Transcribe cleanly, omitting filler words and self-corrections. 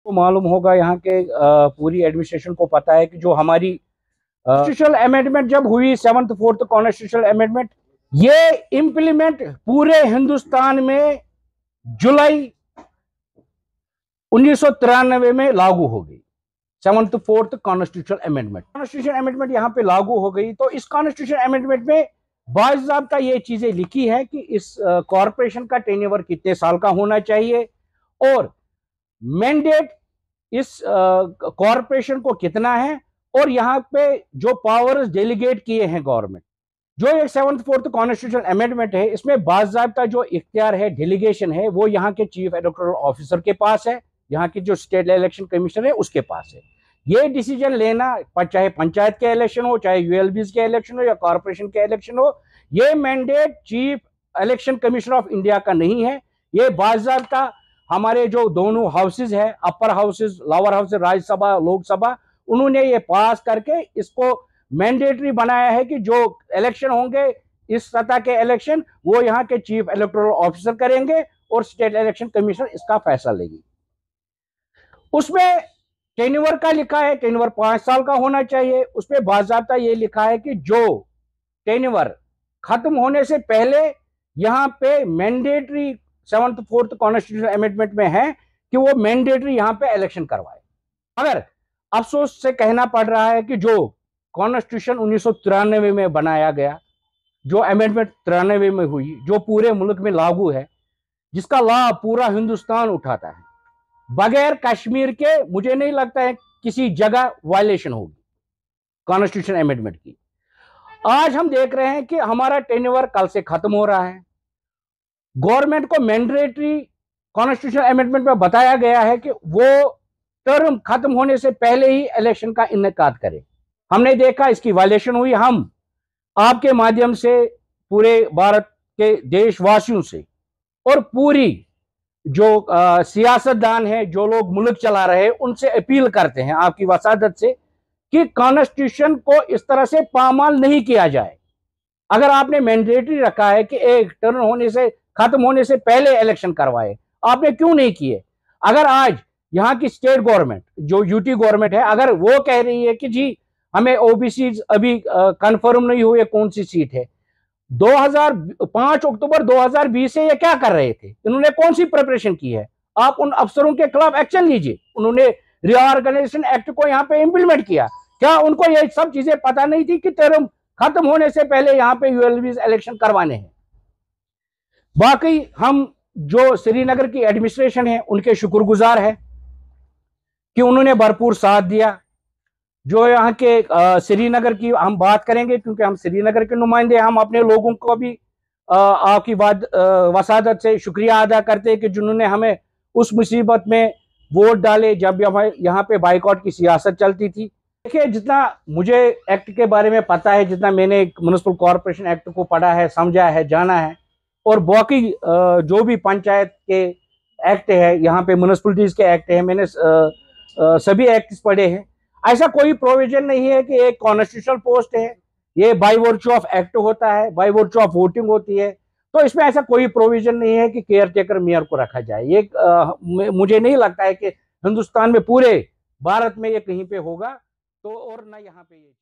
को मालूम होगा, यहाँ के पूरी एडमिनिस्ट्रेशन को पता है कि जो हमारी कॉन्स्टिट्यूशनल अमेंडमेंट जब हुई, 7th 4th कॉन्स्टिट्यूशनल अमेंडमेंट, ये इंप्लीमेंट पूरे हिंदुस्तान में जुलाई 1993 में लागू हो गई। 7th 4th कॉन्स्टिट्यूशनल अमेंडमेंट यहाँ पे लागू हो गई। तो इस कॉन्स्टिट्यूशनल अमेंडमेंट में बाज़ाब्ता ये चीजें लिखी है कि इस कॉरपोरेशन का टेन्योर कितने साल का होना चाहिए और मैंडेट इस कॉरपोरेशन को कितना है, और यहाँ पे जो पावर्स डेलीगेट किए हैं गवर्नमेंट, जो एक 7th 4th कॉन्स्टिट्यूशनल अमेंडमेंट है, इसमें बाज़ाब्ता जो इख्तियार है, डेलीगेशन है, वो यहाँ के चीफ इलेक्टोरल ऑफिसर के पास है, यहाँ की जो स्टेट इलेक्शन कमीशनर है उसके पास है। ये डिसीजन लेना, चाहे पंचायत के इलेक्शन हो, चाहे यूएलबीज के इलेक्शन हो या कॉरपोरेशन के इलेक्शन हो, ये mandate chief election commissioner of India का नहीं है। ये बाज़ाब्ता हमारे जो दोनों हाउसेज है, upper houses, lower houses, Rajya Sabha, Lok Sabha, उन्होंने ये पास करके इसको मैंडेटरी बनाया है कि जो इलेक्शन होंगे, इस सतह के इलेक्शन, वो यहाँ के चीफ इलेक्टोरल ऑफिसर करेंगे और स्टेट इलेक्शन कमीशन इसका फैसला लेगी। उसमें टेन्योर का लिखा है, टेन्योर 5 साल का होना चाहिए। उसमें बाज़ाब्ता ये लिखा है कि जो टेन्योर खत्म होने से पहले यहाँ पे mandatory 7th 4th constitutional amendment में है कि वो मैंडेटरी यहाँ पे इलेक्शन करवाए। अगर अफसोस से कहना पड़ रहा है कि जो कॉन्स्टिट्यूशन 1993 में बनाया गया, जो अमेंडमेंट 93 में हुई, जो पूरे मुल्क में लागू है, जिसका लाभ पूरा हिंदुस्तान उठाता है, बगैर कश्मीर के मुझे नहीं लगता है किसी जगह वायलेशन होगी कॉन्स्टिट्यूशन अमेंडमेंट की। आज हम देख रहे हैं कि हमारा टेन्योर कल से खत्म हो रहा है। गवर्नमेंट को मैंडेटरी कॉन्स्टिट्यूशन अमेंडमेंट में बताया गया है कि वो टर्म खत्म होने से पहले ही इलेक्शन का इनेकाद करे। हमने देखा इसकी वायलेशन हुई। हम आपके माध्यम से पूरे भारत के देशवासियों से और पूरी जो सियासतदान है, जो लोग मुल्क चला रहे हैं, उनसे अपील करते हैं आपकी वसादत से कि कॉन्स्टिट्यूशन को इस तरह से पामाल नहीं किया जाए। अगर आपने मैंडेटरी रखा है कि एक टर्म होने से, खत्म होने से पहले इलेक्शन करवाए, आपने क्यों नहीं किए? अगर आज यहाँ की स्टेट गवर्नमेंट, जो यूटी गवर्नमेंट है, अगर वो कह रही है कि जी हमें ओबीसी अभी कंफर्म नहीं हुए कौन सी सीट है, 5 अक्टूबर 2020 से ये क्या कर रहे थे? इन्होंने कौन सी प्रिपरेशन की है? आप उन अफसरों के खिलाफ एक्शन लीजिए। उन्होंने रीऑर्गेनाइजेशन एक्ट को यहाँ पे इंप्लीमेंट किया, क्या उनको ये सब चीजें पता नहीं थी कि टर्म खत्म होने से पहले यहाँ पे यूएलबीज इलेक्शन करवाने हैं? बाकी हम जो श्रीनगर की एडमिनिस्ट्रेशन है उनके शुक्रगुजार है कि उन्होंने भरपूर साथ दिया। जो यहाँ के श्रीनगर की हम बात करेंगे, क्योंकि हम श्रीनगर के नुमाइंदे, हम अपने लोगों को भी आपकी वसादत से शुक्रिया अदा करते हैं कि जिन्होंने हमें उस मुसीबत में वोट डाले जब यहाँ पे बाइकआउट की सियासत चलती थी। देखिए, जितना मुझे एक्ट के बारे में पता है, जितना मैंने म्युनिसिपल कॉरपोरेशन एक्ट को पढ़ा है, समझा है, जाना है, और बाकी जो भी पंचायत के एक्ट है, यहाँ पे म्युनिसिपलिटीज के एक्ट है, मैंने सभी एक्ट पढ़े हैं। ऐसा कोई प्रोविजन नहीं है कि एक कॉन्स्टिट्यूशनल पोस्ट है, ये बाय वर्च्यू ऑफ एक्ट होता है, बाय वर्च्यू ऑफ वोटिंग होती है। तो इसमें ऐसा कोई प्रोविजन नहीं है कि केयर टेकर मेयर को रखा जाए। ये मुझे नहीं लगता है कि हिंदुस्तान में, पूरे भारत में ये कहीं पे होगा। तो और ना यहाँ पे ये